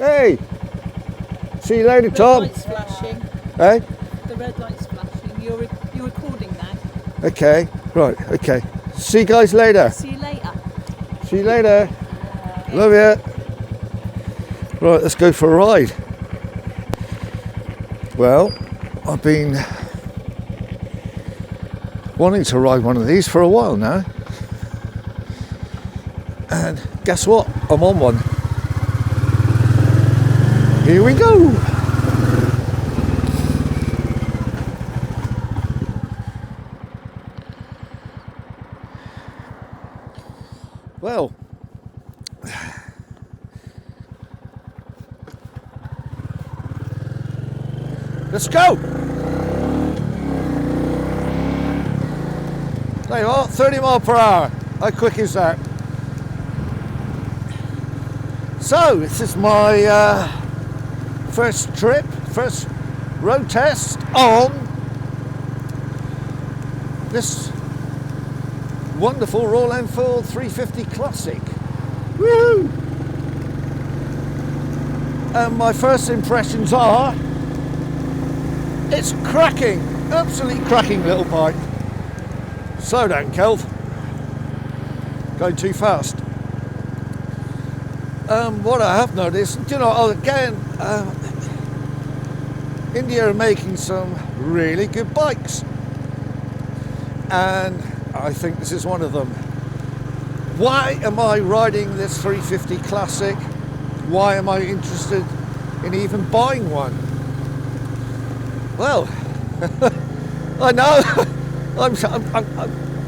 Hey! See you later, The Tom. red light's flashing. Hey? The red light's flashing. You're recording now. Okay, right, okay. See you guys later. See you later. See you later. Love you. Right, let's go for a ride. Well, I've been wanting to ride one of these for a while now. And guess what? I'm on one. Here we go. Well, let's go. There you are, 30 mile per hour. How quick is that? So, this is my first road test on this wonderful Royal Enfield 350 Classic. Woo! And my first impressions are, it's cracking, absolutely cracking little bike. Slow down, Kelv. Going too fast. What I have noticed, again, India are making some really good bikes, and I think this is one of them. Why am I riding this 350 Classic? Why am I interested in even buying one? Well, I know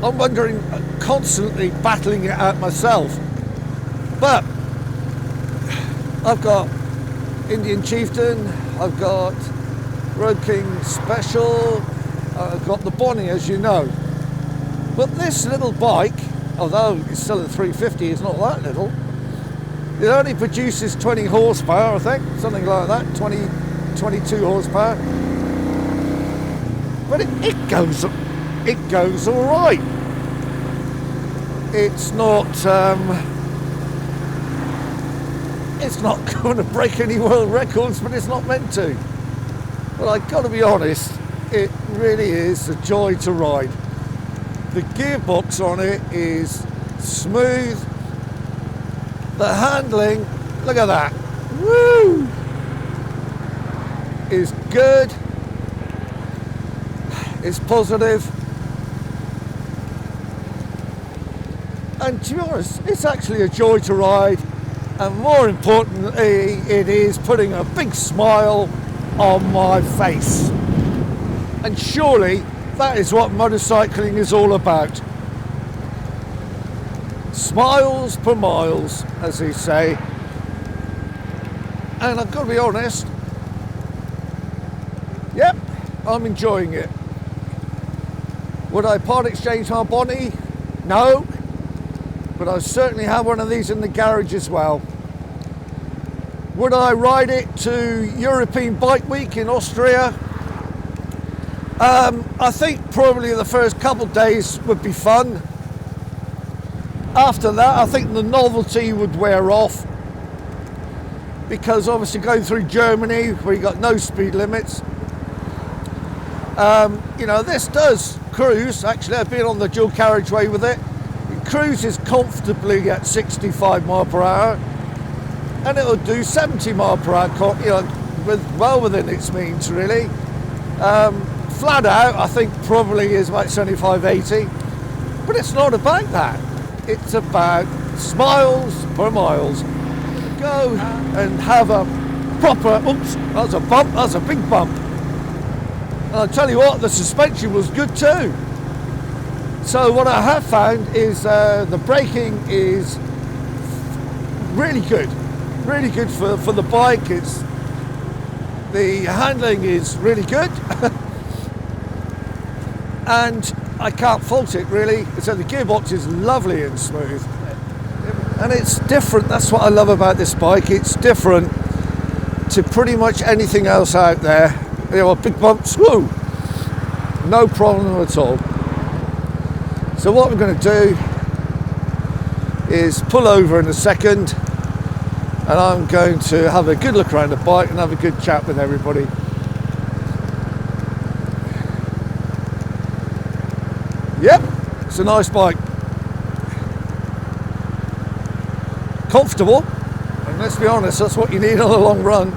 I'm wondering, constantly battling it out myself, but I've got Indian Chieftain, I've got Road King Special, I've got the Bonnie, as you know. But this little bike, although it's still a 350, it's not that little. It only produces 20 horsepower, I think, something like that, 22 horsepower. But it goes all right. It's not going to break any world records, but it's not meant to. But I've got to be honest, it really is a joy to ride. The gearbox on it is smooth. The handling, look at that, woo, is good. It's positive. And to be honest, it's actually a joy to ride. And more importantly, it is putting a big smile on my face. And surely that is what motorcycling is all about. Smiles per miles, as they say. And I've got to be honest, yep, I'm enjoying it. Would I part exchange my Bonnie? No. But I certainly have one of these in the garage as well. Would I ride it to European Bike Week in Austria? I think probably the first couple of days would be fun. After that, I think the novelty would wear off, because obviously going through Germany where you got no speed limits, this does cruise. Actually, I've been on the dual carriageway with it. It cruises comfortably at 65 mile per hour, and it'll do 70 mile per hour, well within its means, really. Flat out, I think probably is about 75, 80, but it's not about that. It's about smiles per miles. Go and have a proper, oops, that's a bump, that's a big bump. And I'll tell you what, the suspension was good too. So what I have found is the braking is really good for the bike. The handling is really good. And I can't fault it really. So the gearbox is lovely and smooth, and it's different. That's what I love about this bike. It's different to pretty much anything else out there. Big bumps, woo, no problem at all. So what we're going to do is pull over in a second, and I'm going to have a good look around the bike and have a good chat with everybody. Yep, it's a nice bike. Comfortable, and let's be honest, that's what you need on a long run.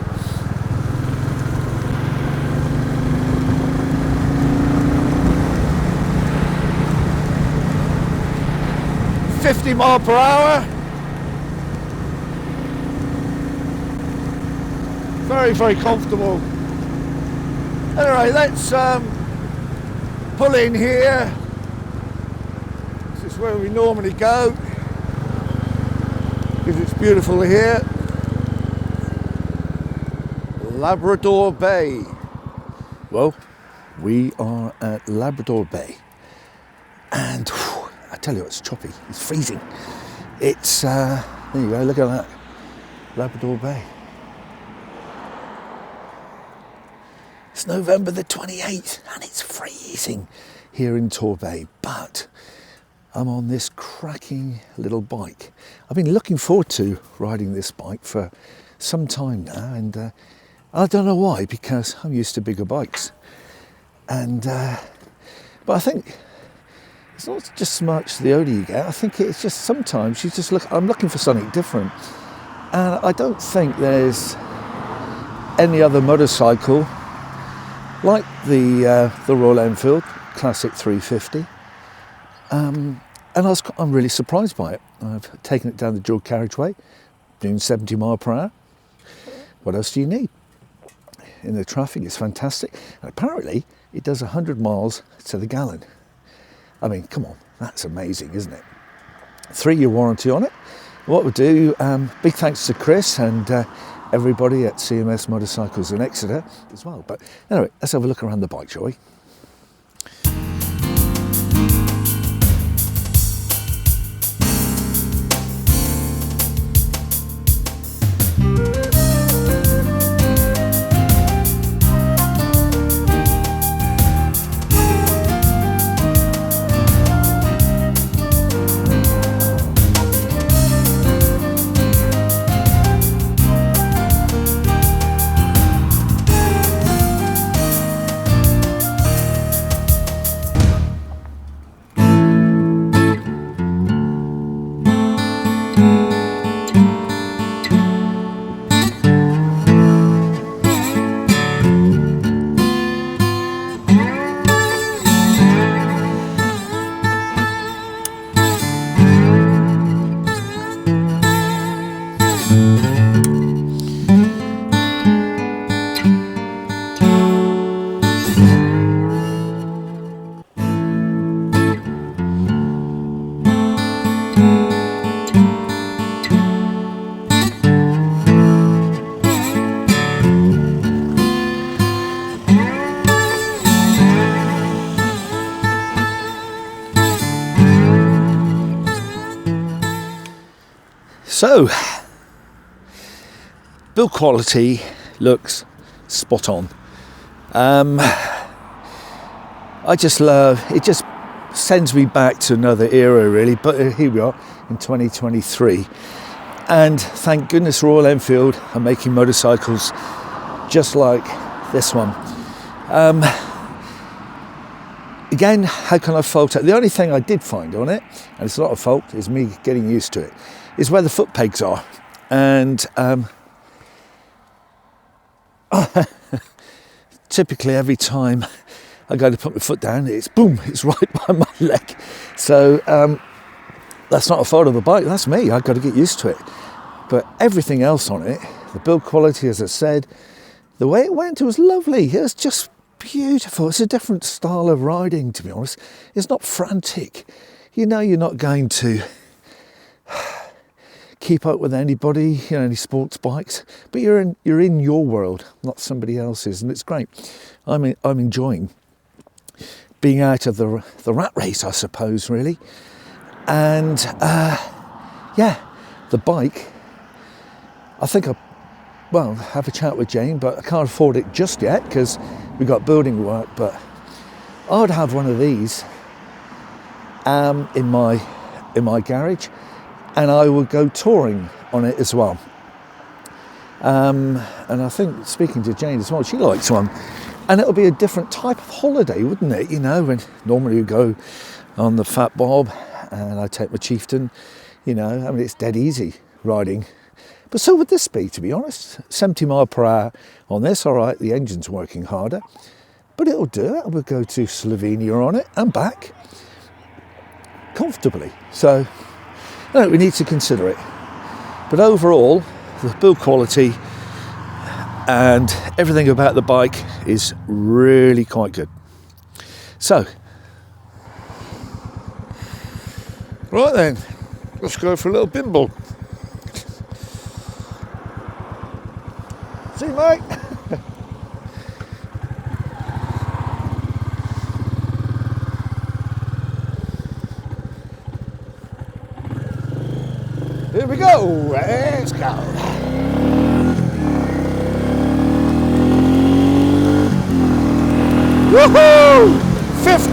$50 miles per hour. Very, very comfortable. Anyway, let's pull in here. This is where we normally go, because it's beautiful here. Labrador Bay. Well, we are at Labrador Bay, and whew, I tell you, it's choppy. It's freezing. It's there you go. Look at that, Labrador Bay. It's November the 28th, and it's freezing here in Torbay. But I'm on this cracking little bike. I've been looking forward to riding this bike for some time now, and I don't know why, because I'm used to bigger bikes. And but I think it's not just so much the older you get. I think it's just sometimes you just look. I'm looking for something different, and I don't think there's any other motorcycle like the Royal Enfield Classic 350. And I'm really surprised by it. I've taken it down the dual carriageway, doing 70 miles per hour. What else do you need? In the traffic, it's fantastic. And apparently, it does 100 miles to the gallon. I mean, come on, that's amazing, isn't it? 3-year warranty on it. What we'll do, big thanks to Chris and everybody at CMS Motorcycles in Exeter as well. But anyway, let's have a look around the bike, shall we? So, build quality looks spot on. I just love, it just sends me back to another era really, but here we are in 2023. And thank goodness Royal Enfield are making motorcycles just like this one. Again, how can I fault it? The only thing I did find on it, and it's not a fault, is me getting used to it, is where the foot pegs are. And typically every time I go to put my foot down, it's boom, it's right by my leg. So that's not a fault of the bike, that's me, I've got to get used to it. But everything else on it, the build quality, as I said, the way it went, it was lovely. It was just beautiful. It's a different style of riding, to be honest. It's not frantic. You know you're not going to keep up with anybody, you know, any sports bikes, but you're in your world, not somebody else's, and it's great. I'm enjoying being out of the rat race, I suppose, really. And yeah, the bike, I think I'll have a chat with Jane, but I can't afford it just yet because we've got building work. But I would have one of these in my garage, and I would go touring on it as well. And I think, speaking to Jane as well, she likes one. And it'll be a different type of holiday, wouldn't it? You know, when normally you go on the Fat Bob and I take my Chieftain, you know, I mean, it's dead easy riding. But so would this be, to be honest. 70 mile per hour on this, all right, the engine's working harder, but it'll do it. We'll go to Slovenia on it and back comfortably. So, no, we need to consider it. But overall, the build quality and everything about the bike is really quite good. So, right then, let's go for a little bimble. See you, mate. Here we go. Let's go. Woohoo! 50!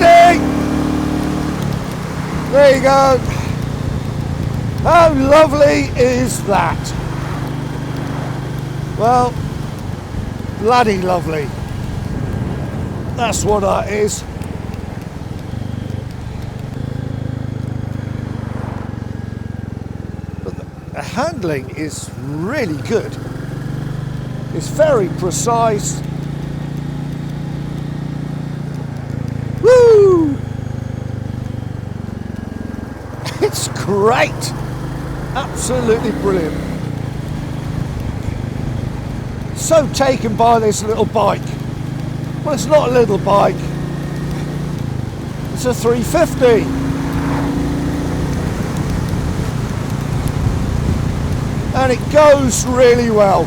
There you go. How lovely is that? Well, bloody lovely. That's what that is. But the handling is really good. It's very precise. Woo! It's great. Absolutely brilliant. So taken by this little bike. Well, it's not a little bike. It's a 350. And it goes really well.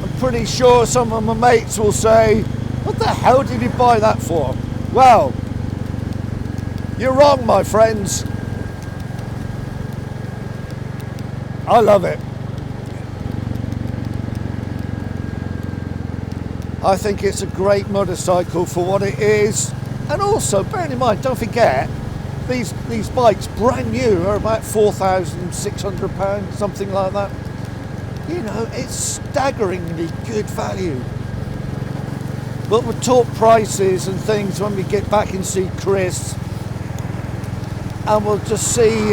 I'm pretty sure some of my mates will say, what the hell did you buy that for? Well, you're wrong, my friends. I love it. I think it's a great motorcycle for what it is. And also, bearing in mind, don't forget, these bikes, brand new, are about £4,600, something like that. You know, it's staggeringly good value. But we'll talk prices and things when we get back and see Chris. And we'll just see,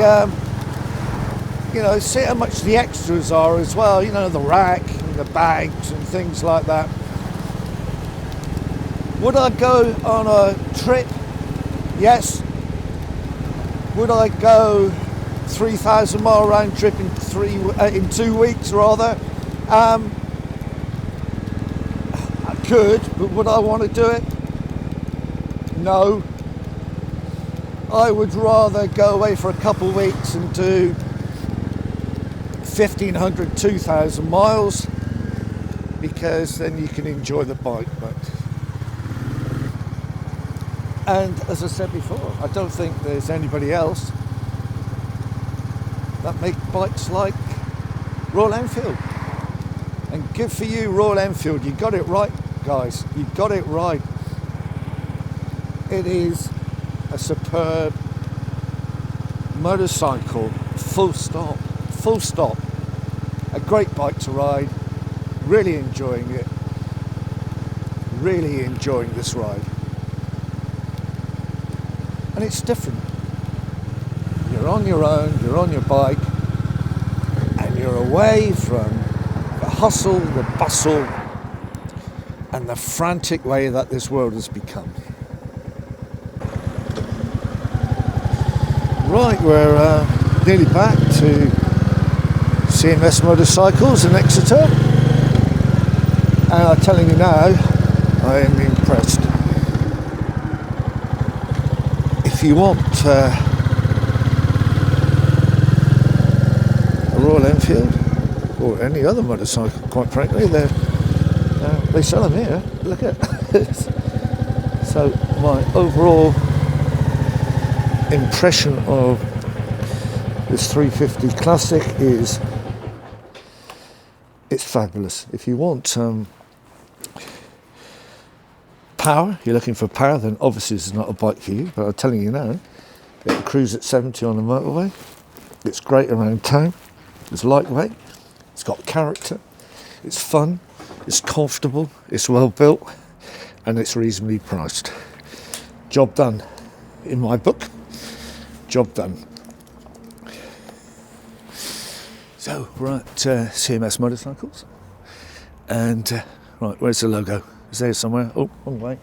you know, see how much the extras are as well. You know, the rack and the bags and things like that. Would I go on a trip? Yes. Would I go 3,000 mile round trip in 2 weeks rather? I could, but would I want to do it? No. I would rather go away for a couple of weeks and do 1,500, 2,000 miles, because then you can enjoy the bike. And as I said before, I don't think there's anybody else that make bikes like Royal Enfield. And good for you, Royal Enfield. You got it right, guys. You got it right. It is a superb motorcycle, full stop, full stop. A great bike to ride, really enjoying it, really enjoying this ride. And it's different. You're on your own, you're on your bike, and you're away from the hustle, the bustle, and the frantic way that this world has become. Right, we're nearly back to CMS Motorcycles in Exeter, and I'm telling you now, I am impressed. If you want a Royal Enfield or any other motorcycle, quite frankly, they sell them here. Look at this. So my overall impression of this 350 Classic is it's fabulous. If you want power power, you're looking for power, then obviously this is not a bike for you, but I'm telling you now, it'll cruise at 70 on the motorway. It's great around town. It's lightweight. It's got character. It's fun. It's comfortable. It's well built. And it's reasonably priced. Job done. In my book, job done. So we're at CMS Motorcycles. And, right, where's the logo? Is there somewhere? Oh, wrong way.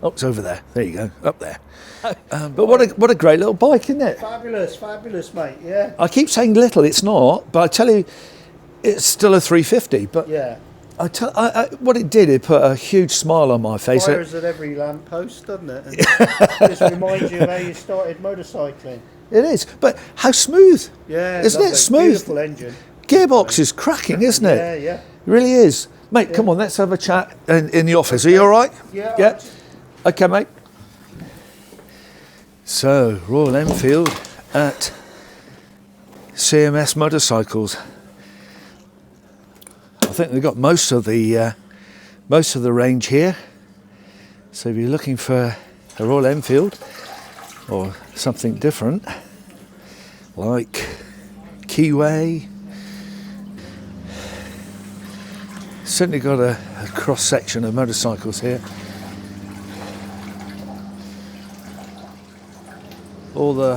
Oh, it's over there. There you go, up there. But what a great little bike, isn't it? Fabulous, mate. Yeah. I keep saying little, it's not, but I tell you, it's still a 350. But Yeah. what it did, it put a huge smile on my face. Fires at every lamppost, doesn't it? And just reminds you of how you started motorcycling. It is, but how smooth? Yeah. Isn't lovely. it smooth? Beautiful engine. Gearbox is cracking, isn't it? Yeah, yeah. It really is. Mate, come on, let's have a chat in the office. Are you all right? Yeah. Yeah. Okay, mate. So, Royal Enfield at CMS Motorcycles. I think they've got most of the range here. So if you're looking for a Royal Enfield or something different, like Keyway, certainly got a cross section of motorcycles here. All the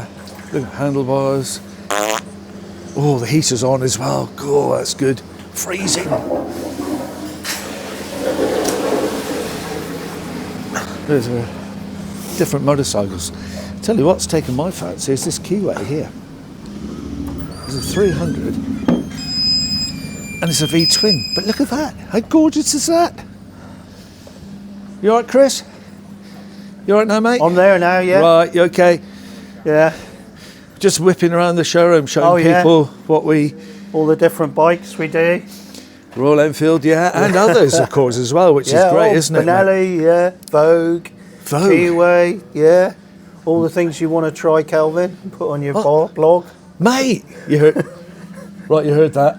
handlebars. Oh, the heater's on as well. Oh, that's good. Freezing. There's different motorcycles. Tell you what's taken my fancy is this Keyway here. It's a 300 and it's a V-twin. But look at that. How gorgeous is that? You all right, Chris? You all right now, mate? I'm there now, yeah. Right, you okay? Yeah. Just whipping around the showroom, showing yeah. people what we... All the different bikes we do. Royal Enfield, yeah, and others, of course, as well, which is great, isn't it, mate? Benelli, yeah. Vogue. Keyway, yeah. All the things you want to try, Kelvin, put on your blog. Mate, you heard... Right, you heard that.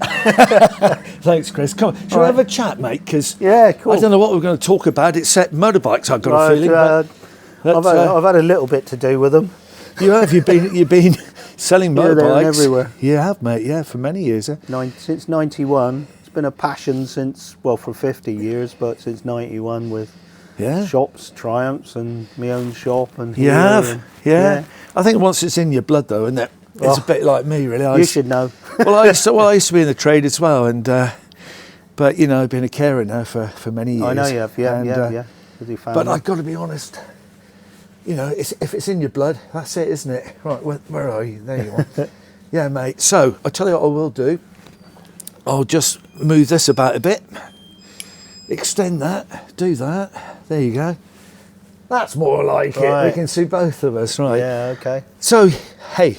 Thanks, Chris. Come on, shall we have a chat, mate? Because Yeah, cool. I don't know what we're going to talk about. It's set motorbikes, I've got a feeling. But I've had a little bit to do with them. you have, you've been selling Yeah, motorbikes. they're everywhere. You have, mate, yeah, for many years. Since 91. It's been a passion since, well, for 50 years, but since 91 with Yeah. shops, Triumphs, and my own shop. And You here have, and- yeah. I think once it's in your blood, though, isn't it? It's a bit like me, really. You should know. I used to be in the trade as well, and but you know, I've been a carer now for many years. I know you have, yeah, and, yeah. With your family. But I've got to be honest. You know, if it's in your blood, that's it, isn't it? Right, where are you? There you are. Yeah, mate. So I'll tell you what I will do. I'll just move this about a bit, extend that, do that. There you go. That's more like it. Right. We can see both of us, right? Yeah, okay. So, hey,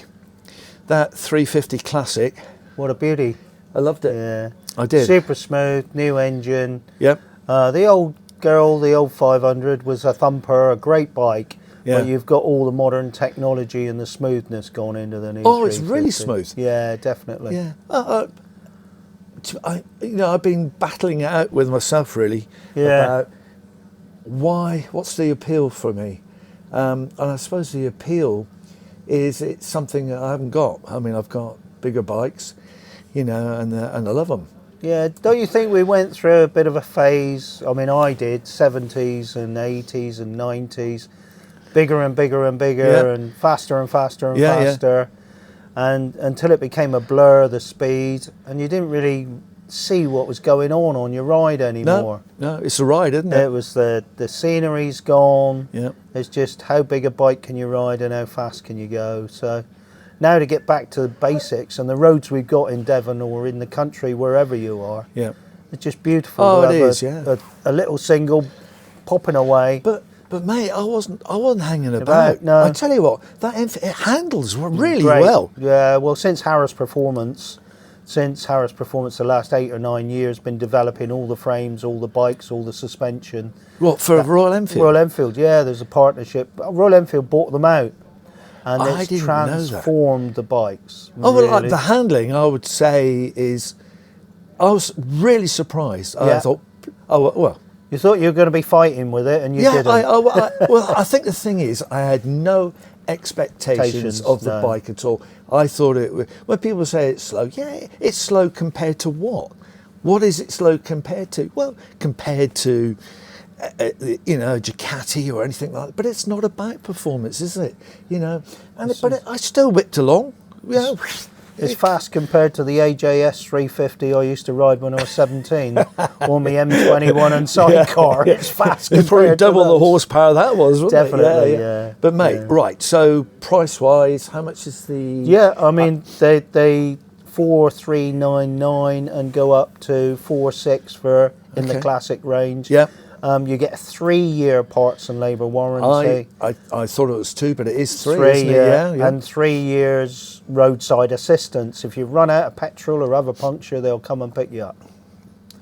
that 350 Classic, What a beauty. I loved it. Yeah. I did. Super smooth, new engine. Yep. The old 500 was a thumper, a great bike. Yeah. But you've got all the modern technology and the smoothness gone into the new. Oh, it's really 350. smooth. Yeah, definitely. Yeah. I've been battling it out with myself, really, Yeah. about what's the appeal for me? And I suppose the appeal is it's something that I haven't got. I mean, I've got bigger bikes, you know, and I love them. Yeah, don't you think we went through a bit of a phase? I mean, I did, 70s and 80s and 90s, bigger and bigger and bigger Yeah. and faster and faster and Yeah, yeah. faster, and until it became a blur, the speed, and you didn't really see what was going on your ride anymore. No, it's a ride, isn't it? It was the scenery's gone. Yeah. It's just how big a bike can you ride and how fast can you go. So now to get back to the basics and the roads we've got in Devon or in the country, wherever you are, Yeah. it's just beautiful. Oh, to it have is, yeah. a little single popping away. But mate, I wasn't hanging About, about. no. I tell you what, it handles really Great. well. Yeah, well, since Harris Performance, the last 8 or 9 years, been developing all the frames, all the bikes, all the suspension. What, for Royal Enfield? Royal Enfield, yeah, there's a partnership. Royal Enfield bought them out, and I it's didn't know that. transformed the bikes. Oh, well, like really. the handling, I would say I was really surprised. I Yeah. thought, oh, well, You thought you were going to be fighting with it, and you didn't. Well, I think the thing is, I had no expectations of the bike at all. I thought when people say it's slow, yeah, it's slow compared to what? What is it slow compared to? Well, compared to, Ducati or anything like that. But it's not about performance, is it? I still whipped along. It's fast compared to the AJS 350 I used to ride when I was 17 on my M21 and sidecar. It's fast. It's probably double the horsepower that was, wasn't it? Definitely, yeah. But mate, right, so price-wise, how much is the... Yeah, I mean, they 4,399 and go up to 4,600 for in the classic range. Yeah. You get a 3-year parts and labour warranty. I thought it was 2, but it is 3, isn't it? Yeah. And 3 years roadside assistance. If you run out of petrol or have a puncture, they'll come and pick you up.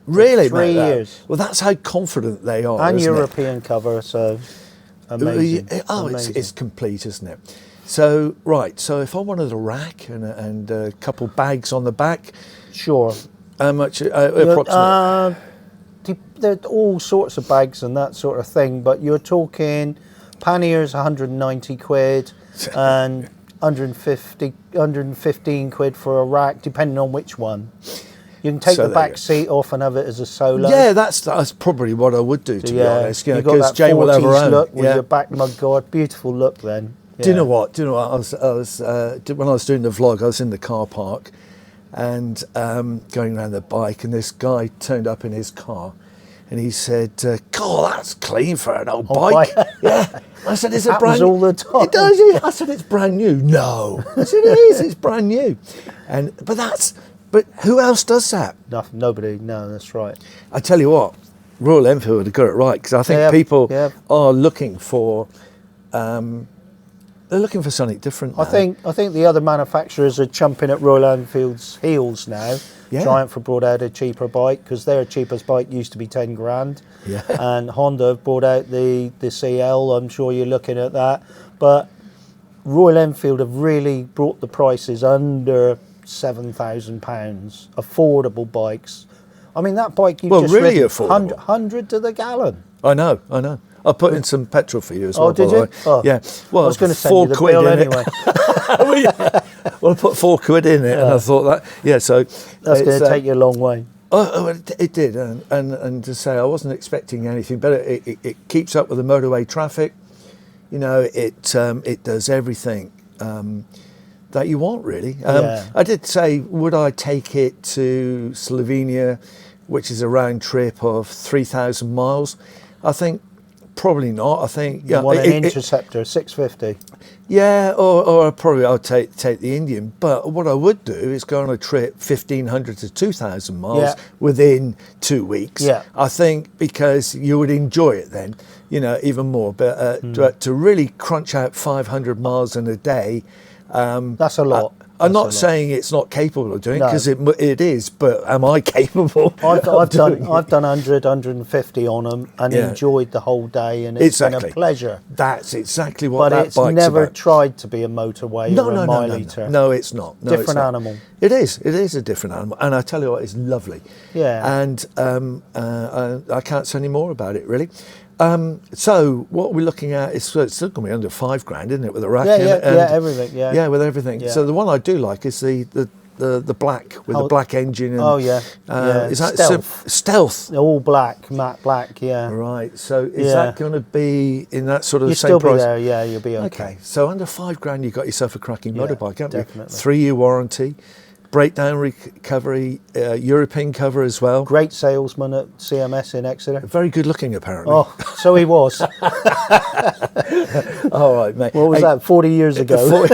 Really, 3 years. Well, that's how confident they are. And isn't European cover, so amazing. Amazing. It's complete, isn't it? So, right, so if I wanted a rack and a couple bags on the back, sure. how much approximately? There are all sorts of bags and that sort of thing, but you're talking panniers 190 quid and 115 quid for a rack, depending on which one. You can take the back seat off and have it as a solo. Yeah, that's probably what I would do, to be honest. You've got that 40s look with your back mudguard. Beautiful look then. Yeah. Do you know what? I was when I was doing the vlog, I was in the car park and going around the bike, and this guy turned up in his car and he said, God, that's clean for an old bike. Yeah. I said, is it brand new? All the time. It does, yeah. I said, it's brand new. No. I said, it is, it's brand new. But who else does that? Nobody, no, that's right. I tell you what, Royal Enfield have got it right, because I think people are looking for... they're looking for something different now. I think the other manufacturers are chomping at Royal Enfield's heels now, trying to brought out a cheaper bike, because their cheapest bike used to be 10 grand. Yeah. And Honda have brought out the CL, I'm sure you're looking at that. But Royal Enfield have really brought the prices under £7,000, affordable bikes. I mean, that bike you just really ridden, affordable. 100 to the gallon. I know. I put in some petrol for you as well. Oh, did you? Oh. Yeah. Well, I was going to send you the bill anyway. Well, I put £4 in it, and I thought that. Yeah, so that's going to take you a long way. Oh, it did, and to say I wasn't expecting anything better. It keeps up with the motorway traffic. It does everything that you want, really. I did say, would I take it to Slovenia, which is a round trip of 3,000 miles? I think probably not. I think you want an Interceptor 650. Yeah, or probably I'll take the Indian. But what I would do is go on a trip 1,500 to 2,000 miles within 2 weeks. Yeah. I think because you would enjoy it then, even more. But to really crunch out 500 miles in a day, that's a lot. I'm not saying it's not capable of doing, because it is, but am I capable? I've done 100, 150 on them and enjoyed the whole day, and it's been a pleasure. That's exactly what that bike's about. But it's never about. Tried to be a motorway or a mile eater. No, it's not. No, different animal. It is a different animal, and I tell you what, it's lovely. Yeah. And I can't say any more about it, really. So what we're looking at is it's still going to be under £5,000, isn't it, with a rack? Everything. Yeah, with everything. Yeah. So the one I do like is the black with the black engine. And, is that stealth? All black, matte black. Yeah. Right. So is that going to be in that sort of you'll same still price? Be there. Yeah, you'll be okay. So under £5,000, you've got yourself a cracking motorbike, haven't you? Definitely. 3-year warranty. Breakdown recovery, European cover as well. Great salesman at CMS in Exeter. Very good looking, apparently. Oh, so he was. All right, mate. What was that, 40 years ago?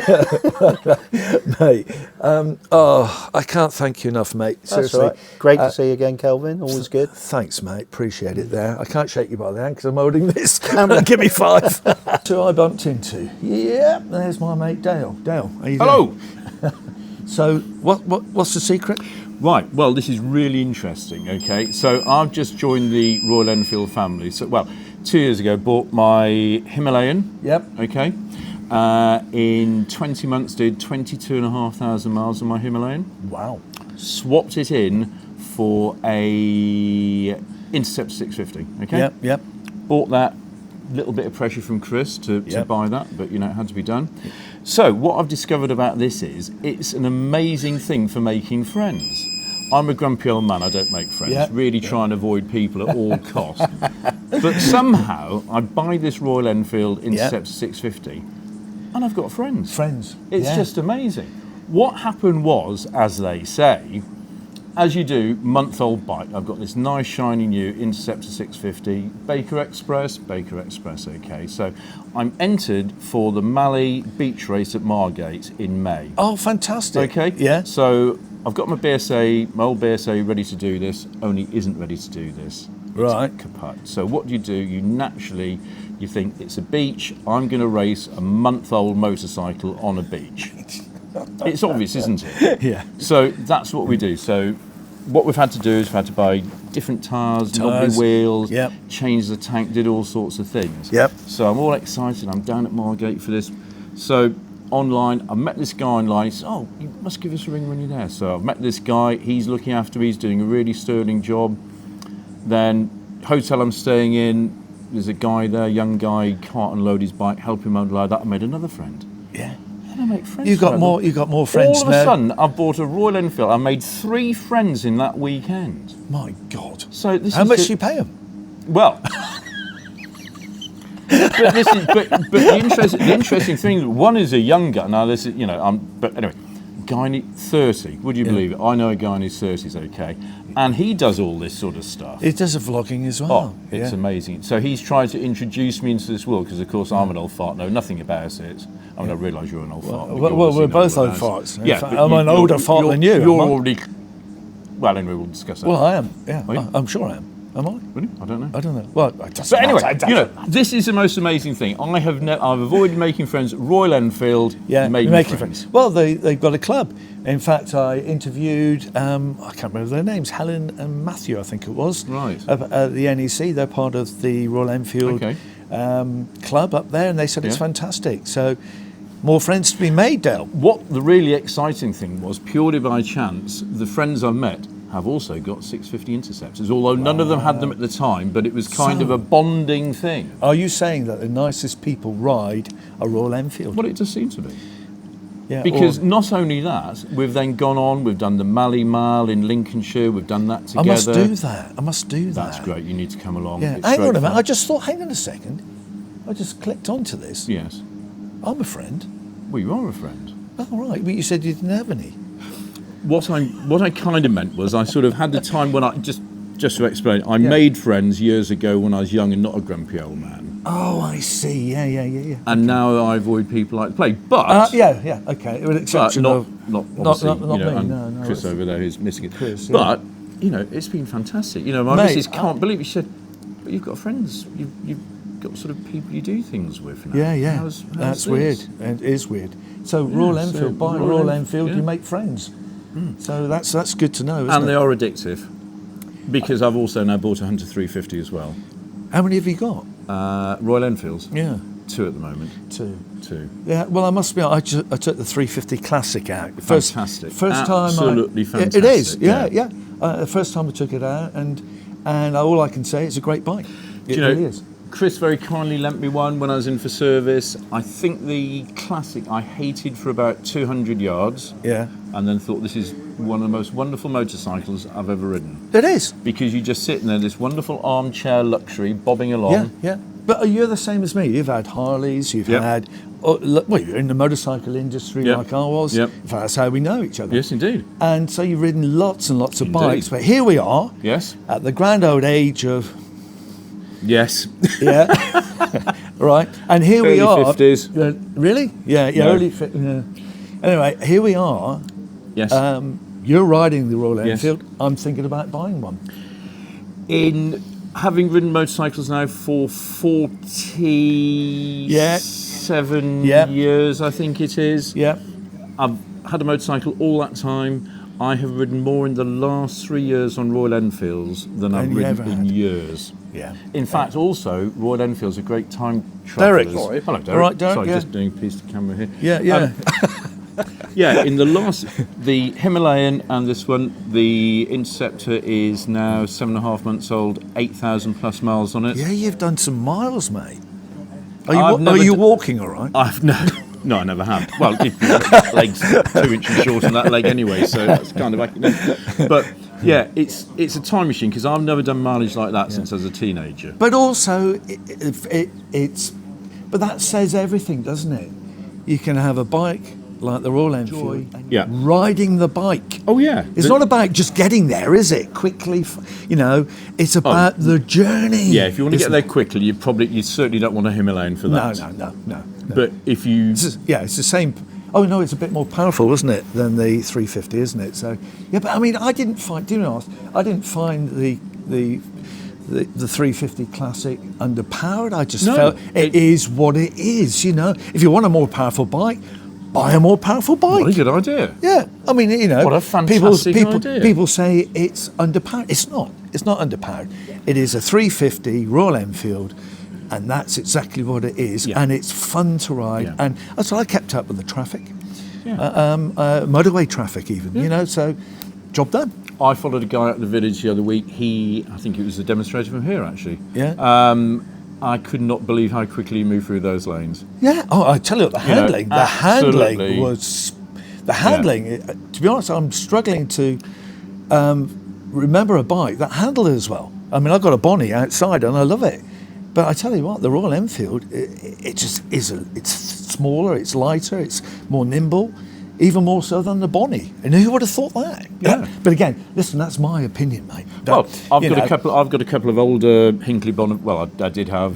Mate, I can't thank you enough, mate. Seriously. That's all right. Great to see you again, Kelvin. Always good. Thanks, mate. Appreciate it there. I can't shake you by the hand because I'm holding this. Give me 5. Who I bumped into? Yeah, there's my mate Dale. Dale, how you doing? Hello. So, what's the secret? Right, well, this is really interesting, okay? So I've just joined the Royal Enfield family. So, 2 years ago, bought my Himalayan. Yep. Okay. In 20 months, did 22,500 miles on my Himalayan. Wow. Swapped it in for a Interceptor 650. Okay. Yep, yep. Bought that. Little bit of pressure from Chris to Yep. buy that, but it had to be done. So what I've discovered about this is it's an amazing thing for making friends. I'm a grumpy old man, I don't make friends, Yeah. really try and avoid people at all costs. But somehow I buy this Royal Enfield Interceptor 650 and I've got friends. Friends. It's Yeah. just amazing. What happened was, as they say, as you do, month-old bike. I've got this nice shiny new Interceptor 650, Baker Express, okay. So I'm entered for the Mali Beach Race at Margate in May. Oh, fantastic. Okay? Yeah. So I've got my BSA, my old BSA ready to do this, only isn't ready to do this. Right. It's kaput. So what do? You think it's a beach, I'm going to race a month-old motorcycle on a beach. It's obvious, isn't it? Yeah. So that's what we do. So what we've had to do is we've had to buy different tyres, knobbly Tyres. wheels, Yep. change the tank, did all sorts of things. Yep. So I'm all excited. I'm down at Margate for this. So online, I met this guy online. He said, "Oh, you must give us a ring when you're there." So I've met this guy. He's looking after me. He's doing a really sterling job. Then hotel I'm staying in, there's a guy there, young guy, can't unload his bike, help him unload that. I made another friend. Yeah. And I make friends. You got from more. them. You got more friends All of now. a sudden, I've bought a Royal Enfield. I made 3 friends in that weekend. My God. So this How is much ju- do you pay them? Well, but the interesting thing. One is a young guy. Now this is but anyway, guy in 30. Would you Yeah. believe it? I know a guy in his 30s. Okay, and he does all this sort of stuff. He does a vlogging as well. Oh, it's amazing. So he's trying to introduce me into this world because, of course, I'm an old fart, know nothing about it. I mean, I realise you're an old fart. but you Well, obviously we're know both all old about it. farts. In Yeah, fact, but I'm an older fart than you. You're am I? already... Well, anyway, we'll discuss that. Well, I am. Yeah, Are you? I'm sure I am. Am I? Really? I don't know. I don't know. Well, it doesn't But anyway, matter. this is the most amazing thing. I've avoided making friends. Royal Enfield made me making friends. Well, they've got a club. In fact, I interviewed, I can't remember their names, Helen and Matthew, I think it was. Right. At the NEC, they're part of the Royal Enfield Okay. club up there, and they said it's Yeah. fantastic. So, more friends to be made, Dale. What the really exciting thing was, purely by chance, the friends I met have also got 650 Interceptors, although none of them had them at the time, but it was kind of a bonding thing. Are you saying that the nicest people ride a Royal Enfield? Well, it does seem to be. Yeah, Because or- not only that, we've then gone on, we've done the Mali Mile in Lincolnshire, we've done that together. I must do that. I must do that. That's great, you need to come along. Yeah. It's Hang great on a minute. fun. I just thought, hang on a second. I just clicked onto this. Yes. I'm a friend. Well, you are a friend. Oh, right. But you said you didn't have any. What I kind of meant was I sort of had the time when I, just to explain, I made friends years ago when I was young and not a grumpy old man. Oh, I see. Yeah. And now I avoid people like the plague. But... Yeah. Okay. With But exception not of obviously, not you know, me, and no, Chris it's- over there who's missing it. Chris, yeah. But it's been fantastic. My Mate, missus can't believe it. She said, "But you've got friends. You've got sort of people you do things with now." Yeah. How's That's this? weird. It is weird. So Royal so Enfield, buy Royal Royal Enf- Enfield, yeah. you make friends. So that's good to know, isn't And it? they are addictive because I've also now bought a Hunter 350 as well. How many have you got? Royal Enfields. Yeah, 2 at the moment. 2. 2. Yeah, well, I must be. I took the 350 Classic out. Fantastic. First time. Absolutely It is. fantastic, Yeah. yeah. The first time I took it out, and all I can say, it's a great bike. It Do you know, really is. Chris very kindly lent me one when I was in for service. I think the Classic I hated for about 200 yards. Yeah. And then thought this is one of the most wonderful motorcycles I've ever ridden. It is. Because you just sit in there, this wonderful armchair luxury, bobbing along. Yeah. But you're the same as me. You've had Harleys. You've Yep. had. Well, you're in the motorcycle industry Yep. like I was. Yep. In fact, that's how we know each other. Yes, indeed. And so you've ridden lots and lots of Indeed. bikes. But here we are. Yes. At the grand old age of. Yes. Yeah. Right. And here we Early are. 50s. Really? Yeah. No. Early. Yeah. Anyway, here we are. Yes. You're riding the Royal Yes. Enfield. I'm thinking about buying one. In having ridden motorcycles now for 47 Yeah. years, I think it is. Yeah. I've had a motorcycle all that time. I have ridden more in the last 3 years on Royal Enfields than I've Than you ridden ever in had. years. Yeah. In fact, also, Royal Enfields are great time Derek. travellers. All right. Hello, Derek. All right, Derek, Sorry, yeah. just doing a piece of camera here. Yeah. Um, Yeah, in the Himalayan and this one, the Interceptor is now 7.5 months old, 8,000 plus miles on it. Yeah, you've done some miles, mate. I've never Are you d- walking all right? I've no, I never have. Well, legs 2 inches short on that leg anyway, so that's kind of But yeah, it's a time machine because I've never done mileage like that since I was a teenager. But also, but that says everything, doesn't it? You can have a bike like the Royal Enfield, and Yeah. riding the bike. Oh yeah, It's not about just getting there, is it? Quickly, it's about the journey. Yeah, if you want to get isn't there it? quickly, you certainly don't want a Himalayan for No, that. no. But if you It's the same. Oh no, it's a bit more powerful, isn't it, than the 350, isn't it? So yeah, but I mean, I didn't find the 350 Classic underpowered. I just No, felt it is what it is. If you want a more powerful bike, buy a more powerful bike. what a good idea. Yeah, I mean, What a fantastic idea. People say it's underpowered. It's not. It's not underpowered. It is a 350 Royal Enfield, and that's exactly what it is. Yeah. And it's fun to ride. Yeah. And so I kept up with the traffic, Yeah. motorway traffic even. So job done. I followed a guy up the village the other week. I think it was a demonstrator from here actually. Yeah. I could not believe how quickly he moved through those lanes. Yeah. Oh, I tell you, the handling. absolutely. Was the handling. To be honest, I'm struggling to remember a bike that handled it as well. I mean, I've got a Bonnie outside and I love it, but I tell you what, the Royal Enfield, it just is. It's smaller, it's lighter, it's more nimble, even more so than the Bonnie. And who would have thought that? Yeah. But again, listen, that's my opinion, mate. Well, I've got a couple of older Hinkley Bonneville. Well, I did have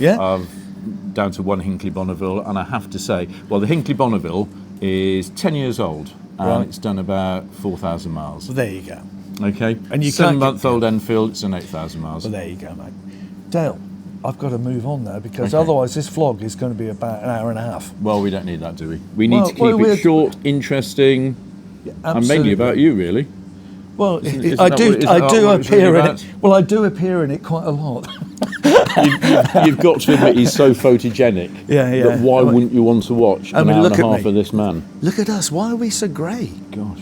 down to one Hinkley Bonneville, and I have to say, well, the Hinkley Bonneville is 10 years old, and Right. it's done about 4,000 miles. Well, there you go. Okay, And you can't 7-month-old Enfield, it's an 8,000 miles. Well, there you go, mate. Dale, I've got to move on now because Okay. otherwise this vlog is going to be about an hour and a half. Well, we don't need that, do we? We need Well, to keep well, it we're- short, interesting, and mainly about you, really. Well, Isn't I that do. what- isn't I that do what it's appear really in about? it. Well, I do appear in it quite a lot. You've got to admit he's so photogenic. Yeah, yeah. That why wouldn't you want to watch I an mean, hour look and a at half me. of this man? Look at us. Why are we so grey? Gosh.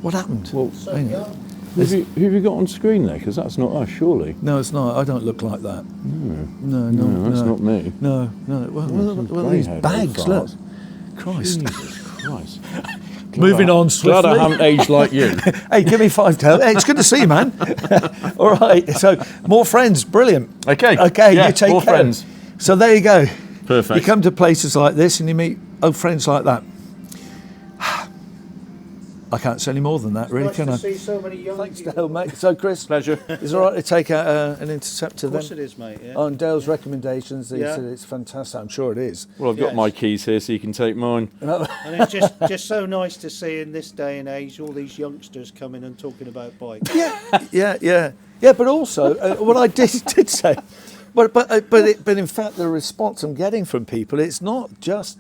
What happened? Well, Hang on. who have you got on screen there? Because that's not us, surely. No, it's not. I don't look like that. No, No, that's not me. No. Well, these grey-haired bags. old Look. farts. Christ. Jesus Christ. Moving on Glad swiftly. I haven't aged like you. Hey, give me 5 tail. Hey, it's good to see you, man. All right. So more friends. Brilliant. Okay. Okay. Yeah, You take more care. friends. So there you go. Perfect. You come to places like this and you meet old friends like that. I can't say any more than that, really, can I? see so many young Thanks, people. Dale, mate. So, Chris, Pleasure. is it all right to take out an Interceptor Of course then? it is, mate. Yeah. On Dale's recommendations, he Yeah. said it's fantastic. I'm sure it is. Well, I've got Yes. my keys here, so you can take mine. And it's just so nice to see in this day and age all these youngsters coming and talking about bikes. Yeah. But also, what I did say, but in fact, the response I'm getting from people, it's not just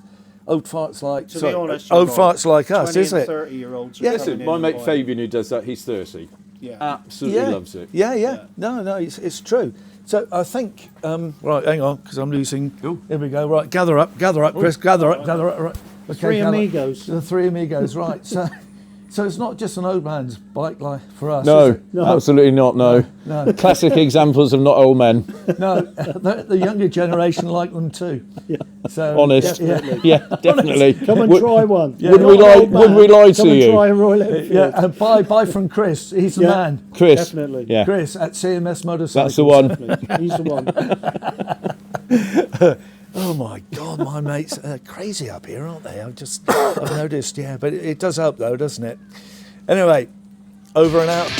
old farts like To be honest, old you're right. farts like us, 20 is and it? 30-year-olds. Yeah. Listen, my mate Fabian, who does that, he's 30. Yeah. Absolutely loves it. Yeah. No, it's true. So I think, right, hang on, because I'm losing. Ooh. Here we go. Right, gather up, Chris, gather up. Right. Okay, Three gather- amigos. The 3 amigos, right. So it's not just an old man's bike like for us. No, is it? absolutely not, no. No. Classic examples of not old men. No, the younger generation like them too. Yeah. So Honest. Yeah, definitely. Come and try one. Would we lie Come to and you? try a Royal Enfield. Yeah, and buy from Chris. He's the man. Chris. Definitely. Yeah, Chris at CMS Motorcycles. that's the one. He's the one. Oh my God, my mates are crazy up here, aren't they? I've noticed, yeah. But it does help though, doesn't it? Anyway, over and out.